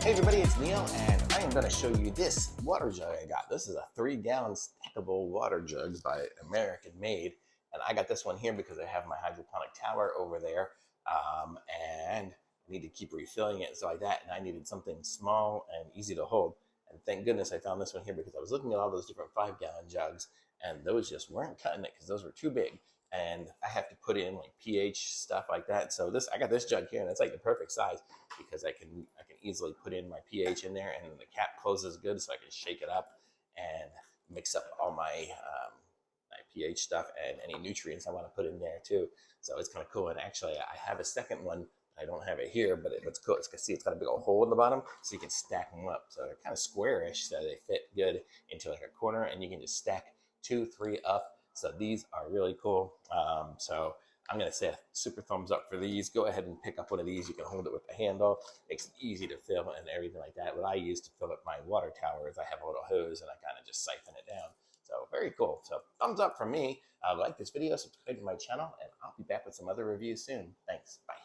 Hey everybody, it's Neil, and I am going to show you this water jug I got. This is a 3-gallon stackable water jugs by AmericanMade, and I got this one here because I have my hydroponic tower over there, and I need to keep refilling it and stuff like that, and I needed something small and easy to hold. And thank goodness I found this one here because I was looking at all those different 5-gallon jugs, and those just weren't cutting it because those were too big. And I have to put in like pH stuff like that. So I got this jug here, and it's like the perfect size because I can easily put in my pH in there, and the cap closes good, so I can shake it up and mix up all my my pH stuff and any nutrients I want to put in there too. So it's kind of cool. And actually, I have a second one. I don't have it here, but it's cool. It's got a big old hole in the bottom, so you can stack them up. So they're kind of squarish, so they fit good into like a corner, and you can just stack 2, 3 up. So these are really cool. So I'm going to say a super thumbs up for these. Go ahead and pick up one of these. You can hold it with the handle. Makes it easy to fill and everything like that. What I use to fill up my water tower is I have a little hose, and I kind of just siphon it down. So very cool. So thumbs up from me. Like this video, subscribe to my channel, and I'll be back with some other reviews soon. Thanks. Bye.